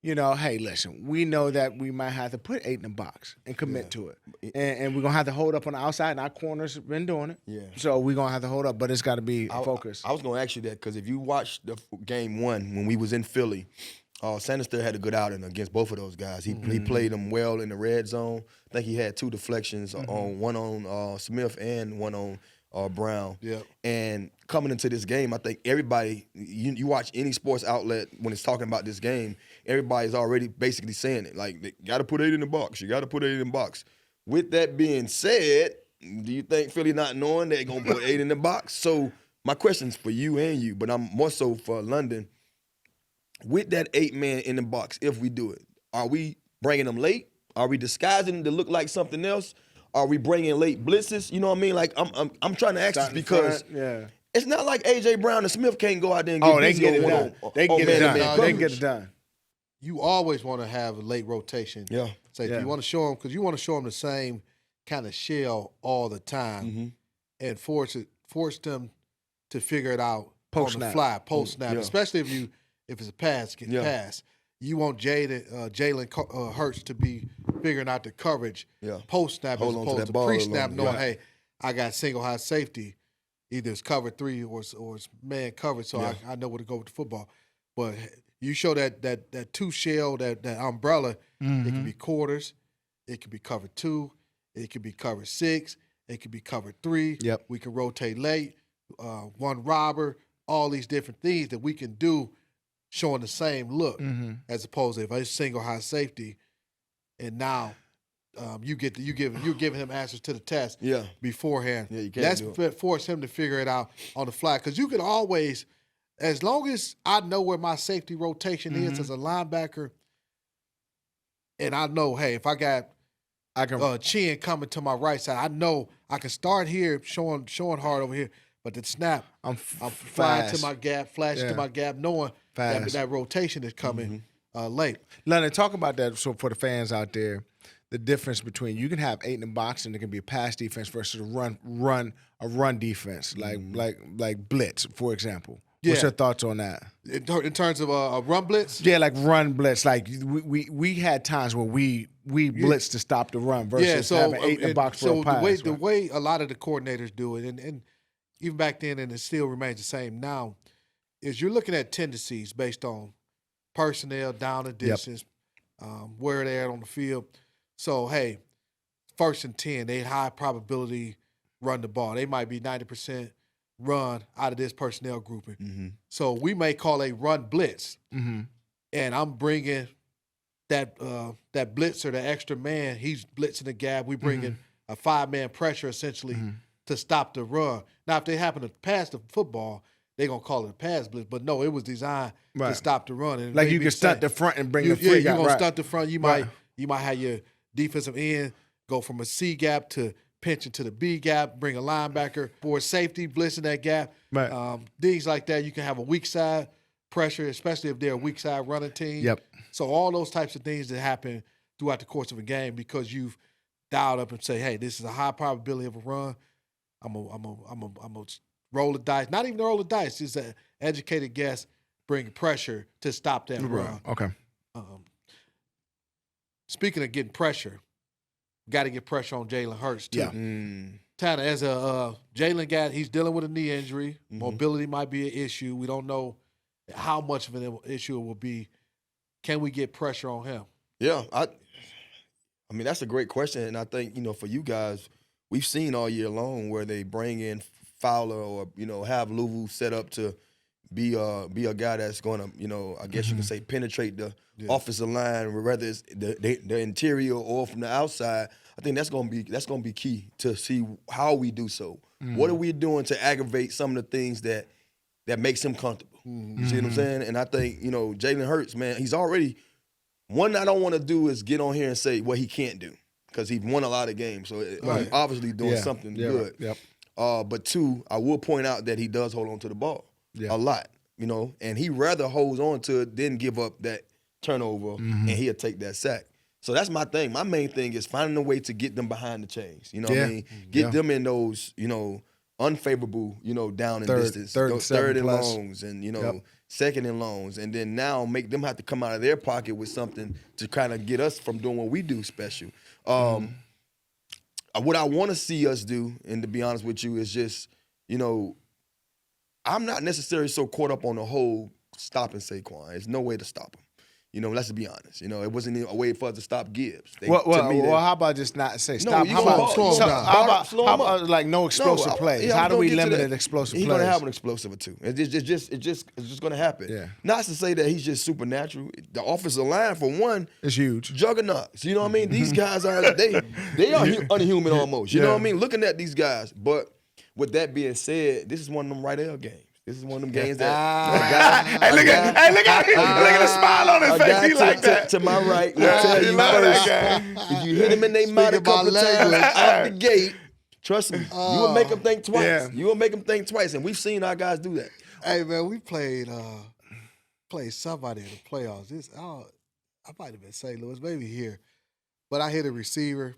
Hey, listen, we know that we might have to put 8 in the box and commit to it. And we're going to have to hold up on the outside, and our corners have been doing it. Yeah. So we're going to have to hold up, but it's got to be focused. I was going to ask you that because if you watched the game 1 when we was in Philly, Sanister had a good outing against both of those guys. He played them well in the red zone. I think he had 2 deflections, one on Smith and one on Brown. Yeah. And coming into this game, I think everybody, you watch any sports outlet when it's talking about this game, everybody's already basically saying it. Like, you got to put 8 in the box. You got to put 8 in the box. With that being said, Do you think Philly not knowing they're going to put 8 in the box? So my question's for you and you, but I'm more so for London. With that 8-man in the box, if we do it, are we bringing them late? Are we disguising them to look like something else? Are we bringing late blitzes? You know what I mean? Like I'm trying to ask this because it's not like A.J. Brown and Smith can't go out there and get they can get it done. They can get it done. They can get it done. You always want to have a late rotation. Yeah. So if you want to show them, because you want to show them the same kind of shell all the time, and force them to figure it out on the fly, post snap, especially if it's a pass, pass. You want Jalen Hurts to be figuring out the coverage post snap as opposed to pre snap, knowing, hey, I got single high safety, either it's cover 3 or it's man covered, so I know where to go with the football. But you show that 2 shell, that umbrella, it can be quarters, it can be cover 2, it can be cover 6, it can be cover 3. Yep. We can rotate late, one robber, all these different things that we can do, showing the same look as opposed to if it's single high safety, and now you're giving him answers to the test beforehand. Yeah, you can't force him to figure it out on the fly, because you can always, as long as I know where my safety rotation is as a linebacker, and I know, hey, if I can Chin coming to my right side, I know I can start here showing hard over here, but the snap, I'm flying to my gap, flashing to my gap, knowing that rotation is coming late. Leonard, talk about that. So for the fans out there, the difference between, you can have 8 in the box and it can be a pass defense versus a run defense, like blitz, for example. What's your thoughts on that? In terms of a run blitz? Yeah, like run blitz. Like we had times where we blitzed to stop the run versus having 8 in the box for a pass. The way a lot of the coordinators do it, and even back then, and it still remains the same now, is you're looking at tendencies based on personnel, down and distance, where they're at on the field. So, hey, 1st and 10, they high probability run the ball. They might be 90% run out of this personnel grouping. So we may call a run blitz, and I'm bringing that blitzer, the extra man. He's blitzing the gap. We bringing a 5-man pressure essentially to stop the run. Now, if they happen to pass the football, they're going to call it a pass blitz. But no, it was designed to stop the run. And like you can stunt the front and bring the free you're going to stunt the front. You might have your defensive end go from a C gap to pinching to the B gap, bring a linebacker for safety, blitzing that gap. Things like that. You can have a weak side pressure, especially if they're a weak side running team. So all those types of things that happen throughout the course of a game because you've dialed up and say, hey, this is a high probability of a run. I'm gonna roll the dice. Not even roll the dice. It's an educated guess, bring pressure to stop that run. Okay. Speaking of getting pressure, got to get pressure on Jalen Hurts too. Tanner, as a Jalen he's dealing with a knee injury. Mobility might be an issue. We don't know how much of an issue it will be. Can we get pressure on him? Yeah, I mean, that's a great question, and I think, for you guys, we've seen all year long where they bring in Fowler or, have Louvu set up to be a guy that's going to, I guess you can say penetrate the offensive line, whether it's the interior or from the outside. I think that's going to be key to see how we do so. What are we doing to aggravate some of the things that makes him comfortable? You see what I'm saying? And I think, Jalen Hurts, man, he's already – one I don't want to do is get on here and say what he can't do because he's won a lot of games. So he's obviously doing something good. But 2, I will point out that he does hold on to the ball a lot, and he rather holds on to it than give up that turnover and he'll take that sack. So that's my thing. My main thing is finding a way to get them behind the chains. You know what I mean? Get them in those, unfavorable, down and distance. Third and longs and, 2nd and longs. And then now make them have to come out of their pocket with something to kind of get us from doing what we do special. What I want to see us do, and to be honest with you, is just, I'm not necessarily so caught up on the whole stopping Saquon. There's no way to stop him. You know, let's be honest. You know, it wasn't a way for us to stop Gibbs. How about just not say stop? No, How about like no explosive plays? Yeah, how do we limit explosive plays? He's going to have an explosive or two. It's just going to happen. Yeah. Not to say that he's just supernatural. The offensive line, for one, is huge. Juggernauts. You know what I mean? These guys are they are unhuman almost. You know what I mean? Looking at these guys. But with that being said, this is one of them right L games. This is one of them games that look at the smile on his face. He like that. To my right, will tell you first. If you hit him in their mouth a couple of times out the gate, trust me, you will make them think twice. Yeah. You will make them think twice, and we've seen our guys do that. Hey man, we played somebody in the playoffs. I might have been St. Louis, maybe here, but I hit a receiver.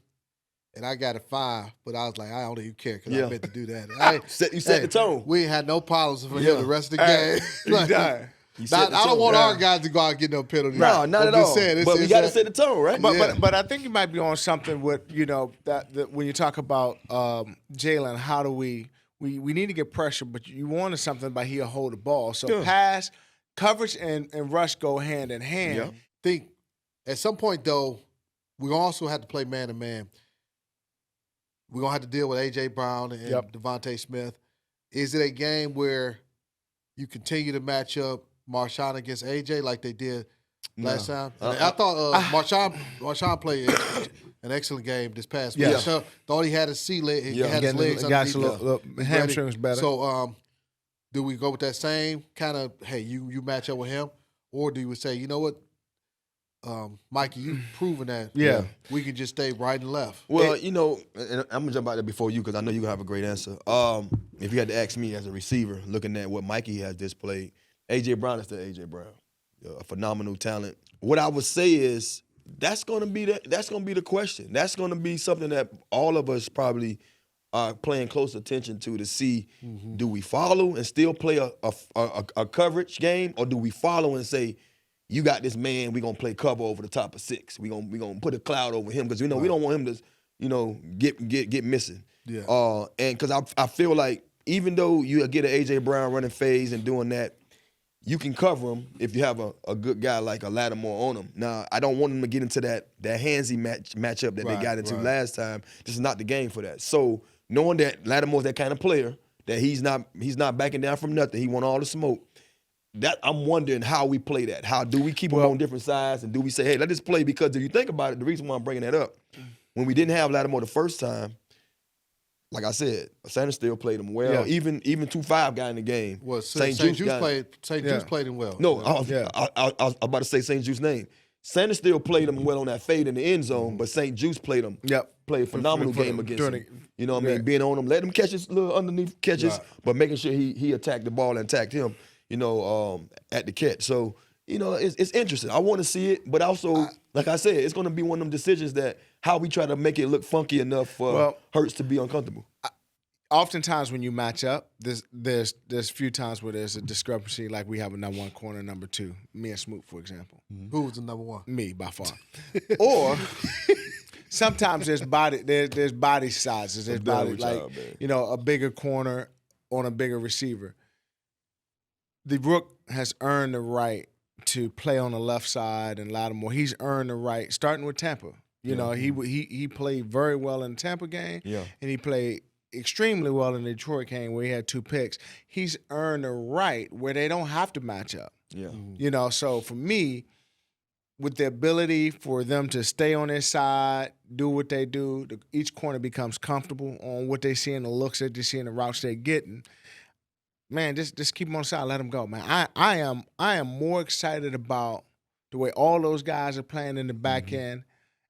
And I got a 5, but I was like, I don't even care because I meant to do that. You set the tone. We ain't had no problems for him the rest of the game. Like, I don't want our guys to go out and get no penalty. No, not at all. But we got to set the tone, right? But I think you might be on something with, that when you talk about Jalen, how do we need to get pressure, but you wanted something by he'll hold the ball. So pass, coverage, and rush go hand in hand. Yeah. I think at some point, though, we also have to play man-to-man. We're going to have to deal with A.J. Brown and Devontae Smith. Is it a game where you continue to match up Marshawn against A.J. like they did last time? I thought Marshawn played an excellent game this past week. So thought he had his leg. He had his legs underneath. The hamstring was better. So do we go with that same kind of, hey, you match up with him? Or do we say, you know what? Mikey, you've proven that we can just stay right and left. Well, and I'm going to jump out there before you because I know you're going to have a great answer. If you had to ask me as a receiver, looking at what Mikey has displayed, A.J. Brown is still A.J. Brown. A phenomenal talent. What I would say is that's going to be the question. That's going to be something that all of us probably are paying close attention to see, do we follow and still play a coverage game, or do we follow and say, you got this man, we're going to play cover over the top of 6. We're gonna put a cloud over him because we don't want him to, get missing. Yeah. And because I feel like even though you get an A.J. Brown running phase and doing that, you can cover him if you have a good guy like a Lattimore on him. Now, I don't want him to get into that handsy matchup that they got into last time. This is not the game for that. So knowing that Lattimore's that kind of player, that he's not backing down from nothing, he want all the smoke. That I'm wondering how we play that. How do we keep them on different sides, and do we say, hey, let this play? Because if you think about it, the reason why I'm bringing that up, when we didn't have Lattimore the first time, like I said, Sanders still played him well. Yeah. Even 2-5 got in the game. Well, St. Juice played him well. No, I was about to say St. Juice's name. Sanders still played him well on that fade in the end zone, but St. Juice played him. Played a phenomenal game against him. You know what I mean? Being on him, let him catch his little underneath catches, but making sure he attacked the ball and attacked him. At the catch. So, it's interesting. I want to see it, but also, like I said, it's going to be one of them decisions that how we try to make it look funky enough for Hurts to be uncomfortable. Oftentimes when you match up, there's few times where there's a discrepancy, like we have a number 1 corner, number 2, me and Smoot, for example. Who was the number 1? Me, by far. Or sometimes there's body sizes. There's body, a bigger corner on a bigger receiver. The Rook has earned the right to play on the left side, and Lattimore, he's earned the right, starting with Tampa. He played very well in the Tampa game, and he played extremely well in the Detroit game where he had 2 picks. He's earned the right where they don't have to match up. Yeah. So for me, with the ability for them to stay on their side, do what they do, each corner becomes comfortable on what they see and the looks that they see and the routes they're getting. Man, just keep them on the side, let them go, man. I am more excited about the way all those guys are playing in the back end,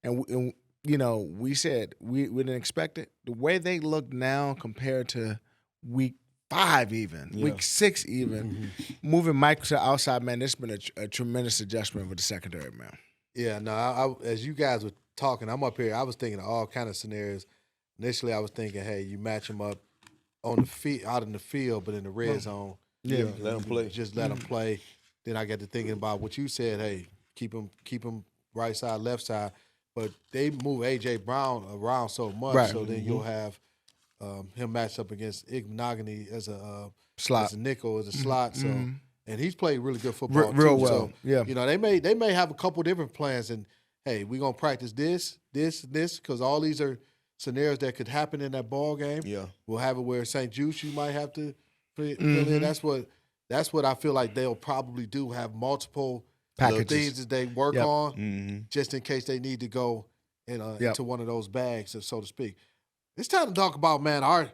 and we said we didn't expect it. The way they look now compared to week 5 even, week 6 even, moving Mike to the outside, man, this has been a tremendous adjustment for the secondary, man. Yeah, no, as you guys were talking, I'm up here, I was thinking of all kind of scenarios. Initially, I was thinking, hey, you match them up on the field, out in the field, but in the red zone, let them play. Just let them play. Then I got to thinking about what you said. Hey, keep them right side, left side. But they move A.J. Brown around so much, so then you'll have him matched up against Igbenogany as a slot, as a nickel, as a slot. So, and he's played really good football real too. well. So, yeah, they may have a couple different plans, and hey, we're gonna practice this, because all these are scenarios that could happen in that ball game. Yeah, we'll have it where St. Juice you might have to fill in. That's what I feel like they'll probably do. Have multiple things that they work on, just in case they need to go into one of those bags, so to speak. It's time to talk about, man, our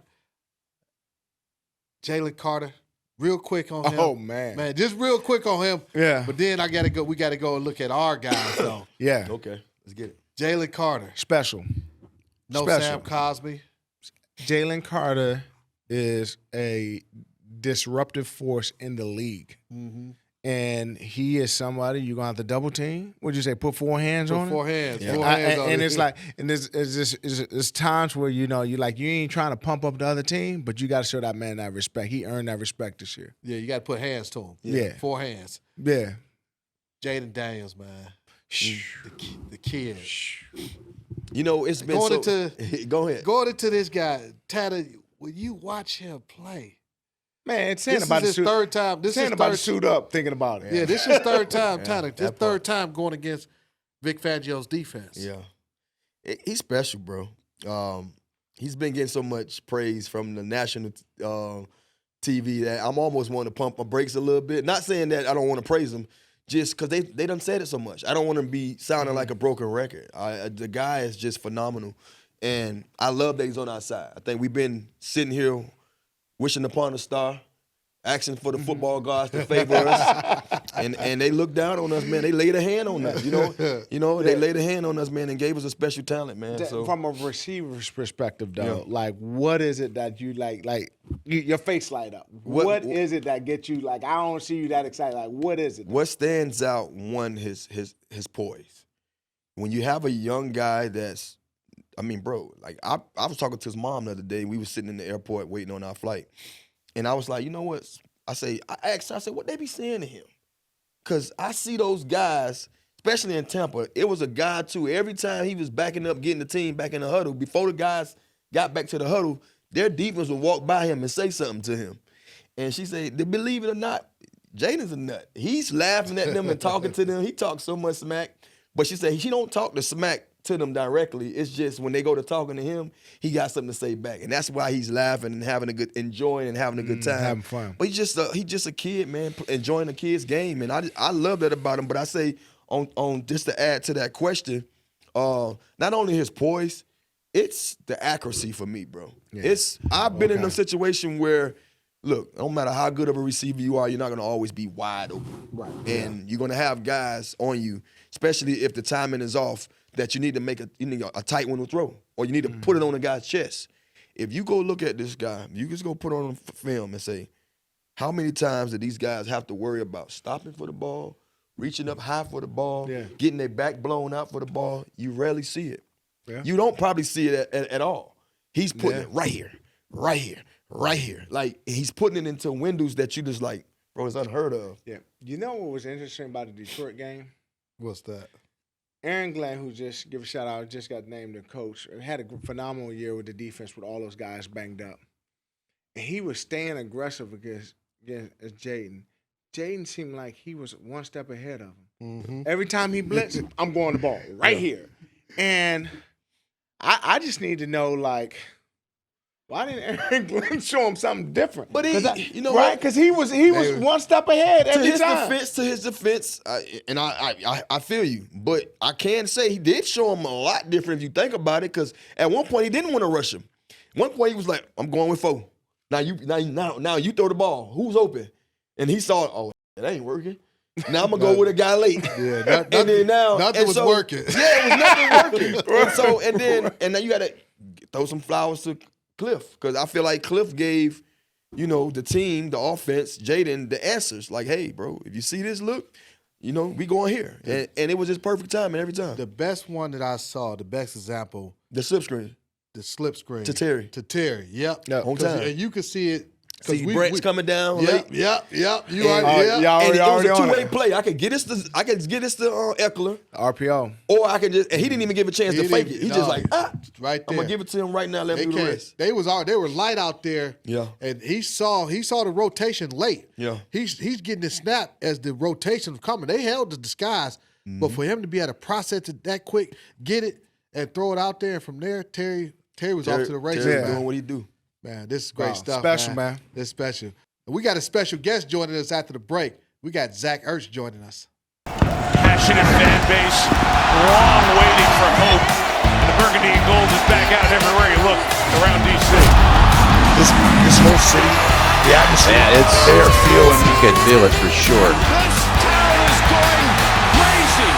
Jalen Carter. Real quick on him. Oh man, just real quick on him. Yeah. But then we gotta go and look at our guys. So yeah. Okay, let's get it. Jalen Carter, Special. Sam Cosmi. Jalen Carter is a disruptive force in the league. Mm-hmm. And he is somebody you're gonna have to double team. What'd you say? Put four hands on him. Four hands. Yeah. Four hands on and it. it's like, and there's times where you ain't trying to pump up the other team, but you got to show that man that respect. He earned that respect this year. Yeah, you got to put hands to him. Yeah. 4 hands. Yeah. Jaden Daniels, man, the kid. It's been go ahead. Going into this guy, Tanner. When you watch him play. Man, this is his third time. This is about to suit up thinking about it. Yeah, this is third time, Tanner. This third time going against Vic Fangio's defense. Yeah, he's special, bro. He's been getting so much praise from the national TV that I'm almost wanting to pump my brakes a little bit. Not saying that I don't want to praise him, just because they done said it so much. I don't want to be sounding like a broken record. The guy is just phenomenal, and I love that he's on our side. I think we've been sitting here wishing upon a star, asking for the football gods to favor us, and they looked down on us, man. They laid a hand on us, They laid a hand on us, man, and gave us a special talent, man. So from a receiver's perspective, though, like what is it that you like your face light up? What is it that gets you like? I don't see you that excited. Like, what is it? What stands out? One, his poise. When you have a young guy that's, like I was talking to his mom the other day. We were sitting in the airport waiting on our flight. And I was like, you know what? I asked her, what they be saying to him? Because I see those guys, especially in Tampa, it was a guy too. Every time he was backing up, getting the team back in the huddle, before the guys got back to the huddle, their defense would walk by him and say something to him. And she said, believe it or not, Jaden's a nut. He's laughing at them and talking to them. He talks so much smack. But she said he don't talk the smack to them directly. It's just when they go to talking to him, he got something to say back, and that's why he's laughing and enjoying and having a good time, having fun. But he's just a kid, man, enjoying the kid's game, and I love that about him. But I say on just to add to that question, not only his poise, it's the accuracy for me, bro. Yeah. I've been in a situation where, look, no matter how good of a receiver you are, you're not going to always be wide open, right? And you're going to have guys on you, especially if the timing is off, that you need to make a tight window throw, or you need to put it on the guy's chest. If you go look at this guy, you just go put on film and say, how many times do these guys have to worry about stopping for the ball, reaching up high for the ball, getting their back blown out for the ball? You rarely see it. Yeah. You don't probably see it at all. He's putting it right here, right here, right here. Like, he's putting it into windows that you just like, bro, it's unheard of. Yeah. You know what was interesting about the Detroit game? What's that? Aaron Glenn, who just give a shout out, just got named the coach, had a phenomenal year with the defense with all those guys banged up. And he was staying aggressive against Jaden. Jaden seemed like he was one step ahead of him. Mm-hmm. Every time he blitzed, I'm going the ball right here. And I just need to know, like, why didn't Aaron Glenn show him something different? But right? Because he was one step ahead every time. To his defense, I feel you. But I can say he did show him a lot different if you think about it. Because at one point he didn't want to rush him. One point he was like, "I'm going with 4. Now you throw the ball. Who's open?" And he saw, "Oh, it ain't working. Now I'm gonna go with a guy late." Yeah, nothing was working. Yeah, it was nothing working. And now you got to throw some flowers to Cliff, because I feel like Cliff gave, the team, the offense, Jaden, the answers. Like, hey, bro, if you see this look, we going here. And it was just perfect timing every time. The best one that I saw, the best example. The slip screen. The slip screen. To Terry. Yep. On time. And you could see it See, Brett's coming down late. Yep. You y'all And it was a on two-way it. play. I could get this to Eckler, RPO. or I could just, and he didn't even give a chance to fake it. He just like, right there. I'm gonna give it to him right now. Let me do the rest. They were light out there. Yeah. And he saw the rotation late. Yeah. He's getting the snap as the rotation was coming. They held the disguise, but for him to be able to process it that quick, get it, and throw it out there, and from there, Terry was off to the races. Terry's doing what he do. Man, this is great stuff. Special, man. This is special. And we got a special guest joining us after the break. We got Zach Ertz joining us. Passionate fan base, long waiting for hope. And the burgundy and gold is back out everywhere you look around D.C. This whole city, the atmosphere, it's there, feeling. You can feel it for sure. This town is going crazy.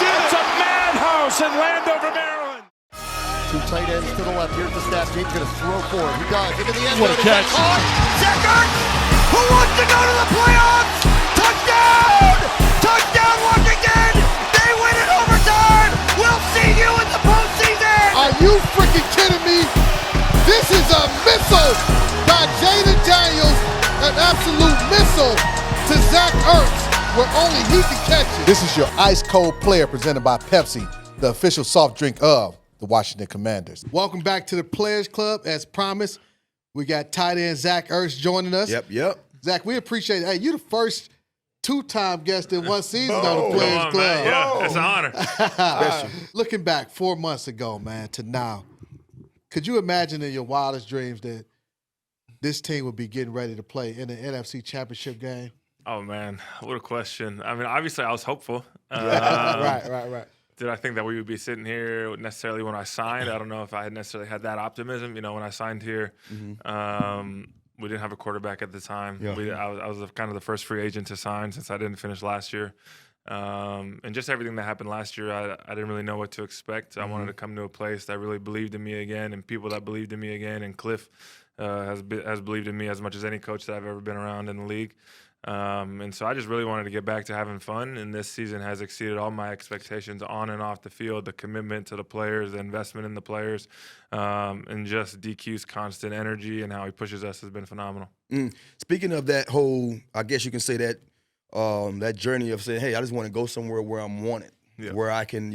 It's a madhouse in Landover, Maryland. Two tight ends to the left. Here's the snap. He's going to throw for it. He does. Into the end What a zone. catch. Zach Ertz, who wants to go to the playoffs? Touchdown! Touchdown once again! They win in overtime! We'll see you in the postseason! Are you freaking kidding me? This is a missile by Jaden Daniels, an absolute missile to Zach Ertz, where only he can catch it. This is your ice cold player presented by Pepsi, the official soft drink of the Washington Commanders. Welcome back to the Players Club. As promised, we got tight end Zach Ertz joining us. Yep. Zach, we appreciate it. Hey, you're the first two-time guest in one season on the Players Club. Man. Yeah, it's an honor. Looking back 4 months ago, man, to now, could you imagine in your wildest dreams that this team would be getting ready to play in the NFC Championship game? Oh, man, what a question. I mean, obviously I was hopeful. Right. Did I think that we would be sitting here necessarily when I signed? I don't know if I had necessarily had that optimism. You know, when I signed here, we didn't have a quarterback at the time. Yeah. I was kind of the first free agent to sign since I didn't finish last year. And just everything that happened last year, I didn't really know what to expect. I wanted to come to a place that really believed in me again, and people that believed in me again. And Cliff has believed in me as much as any coach that I've ever been around in the league. And so I just really wanted to get back to having fun, and this season has exceeded all my expectations on and off the field. The commitment to the players, the investment in the players, and just DQ's constant energy and how he pushes us has been phenomenal. Speaking of that whole, I guess you can say that that journey of saying, hey, I just want to go somewhere where I'm wanted, where I can,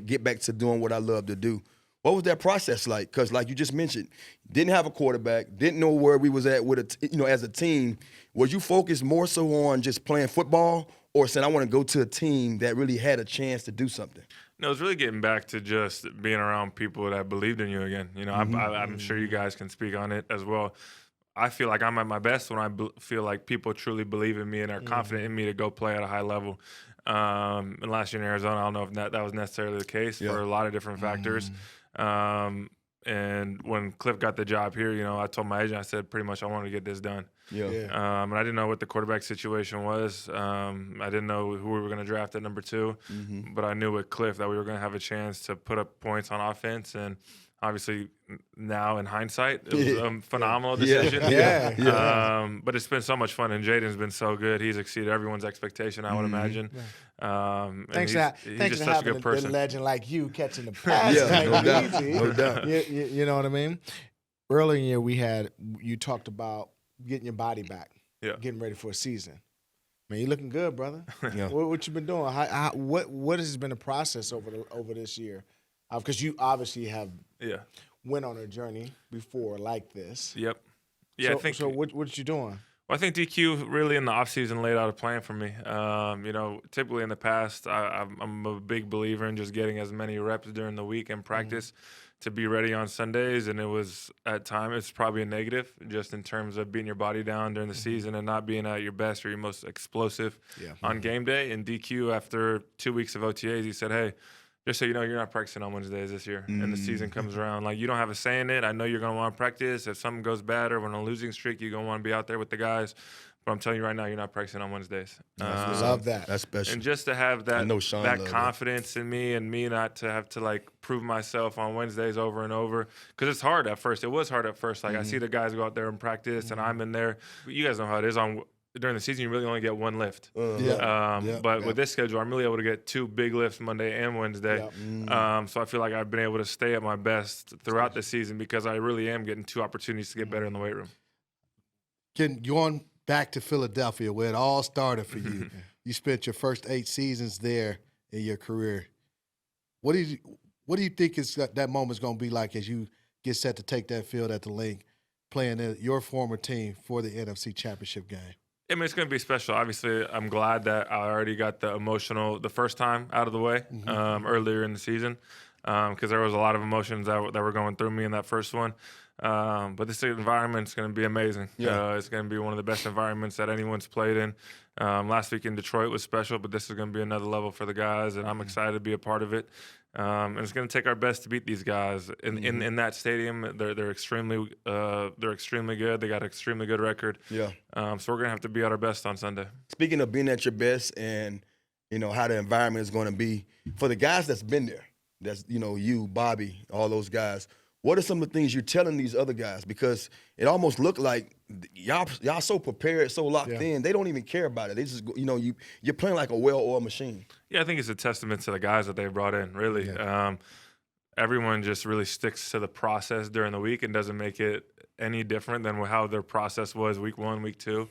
get back to doing what I love to do. What was that process like? Because like you just mentioned, didn't have a quarterback, didn't know where we was at with as a team. Was you focused more so on just playing football, or saying I want to go to a team that really had a chance to do something? No, it's really getting back to just being around people that believed in you again. You know, I'm sure you guys can speak on it as well. I feel like I'm at my best when I feel like people truly believe in me and are confident in me to go play at a high level. And last year in Arizona, I don't know if that was necessarily the case for a lot of different factors. And when Cliff got the job here, I told my agent, I said pretty much I wanted to get this done. And I didn't know what the quarterback situation was. I didn't know who we were going to draft at number 2, but I knew with Cliff that we were going to have a chance to put up points on offense. And obviously now in hindsight, it was a phenomenal decision. But it's been so much fun, and Jaden's been so good. He's exceeded everyone's expectation, I would imagine. Thanks he's for just such a having good person. a legend like you catching the pass. No doubt. You know what I mean? Earlier you talked about getting your body back, getting ready for a season. Man, you looking good, brother. What you been doing? What has been the process over this year? Because you obviously have went on a journey before like this. Yep. Yeah, so what you doing? Well, I think DQ really in the offseason laid out a plan for me. Typically in the past, I'm a big believer in just getting as many reps during the week in practice to be ready on Sundays. And it was, at times, it's probably a negative just in terms of beating your body down during the season and not being at your best or your most explosive on game day. And DQ, after 2 weeks of OTAs, he said, hey, just so you know, you're not practicing on Wednesdays this year, and the season comes around. Like, you don't have a say in it. I know you're going to want to practice. If something goes bad or we're on a losing streak, you're going to want to be out there with the guys. But I'm telling you right now, you're not practicing on Wednesdays. Love that. That's special. And just to have that confidence that. in me and me not to have to, prove myself on Wednesdays over and over. Because it's hard at first. It was hard at first. I see the guys go out there and practice, and I'm in there. You guys know how it is during the season, you really only get one lift. But with this schedule, I'm really able to get 2 big lifts Monday and Wednesday. So I feel like I've been able to stay at my best throughout the season because I really am getting 2 opportunities to get better in the weight room. Going back to Philadelphia, where it all started for you. You spent your first 8 seasons there in your career. What do you think that moment's going to be like as you get set to take that field at the Link, playing your former team for the NFC Championship game? I mean, it's going to be special. Obviously, I'm glad that I already got the first time out of the way earlier in the season, because there was a lot of emotions that were going through me in that first one. But this environment is going to be amazing. Yeah. It's going to be one of the best environments that anyone's played in. Last week in Detroit was special, but this is going to be another level for the guys, and I'm excited to be a part of it. And it's going to take our best to beat these guys in that stadium. They're extremely good. They got an extremely good record. Yeah. So we're going to have to be at our best on Sunday. Speaking of being at your best, and how the environment is going to be for the guys that's been there. That's you, Bobby, all those guys. What are some of the things you're telling these other guys? Because it almost looked like y'all so prepared, so locked in. They don't even care about it. They just you're playing like a well-oiled machine. Yeah, I think it's a testament to the guys that they brought in. Really, everyone just really sticks to the process during the week and doesn't make it any different than how their process was week 1, week 2.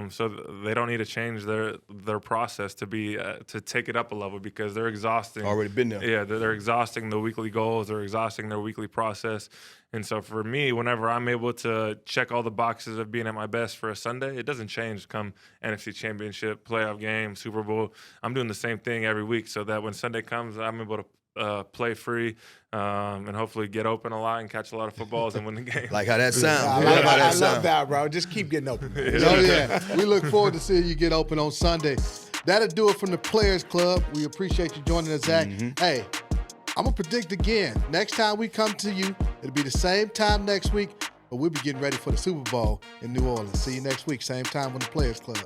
So they don't need to change their process to take it up a level, because they're exhausting. Already been there. Yeah, they're exhausting the weekly goals. They're exhausting their weekly process. And so for me, whenever I'm able to check all the boxes of being at my best for a Sunday, it doesn't change come NFC Championship, playoff game, Super Bowl. I'm doing the same thing every week, so that when Sunday comes, I'm able to play free, and hopefully get open a lot and catch a lot of footballs and win the game. Like how that sounds. I love that, bro. Just keep getting open. Oh, yeah. We look forward to seeing you get open on Sunday. That'll do it from the Players Club. We appreciate you joining us, Zach. Hey, I'm going to predict again. Next time we come to you, it'll be the same time next week, but we'll be getting ready for the Super Bowl in New Orleans. See you next week, same time on the Players Club.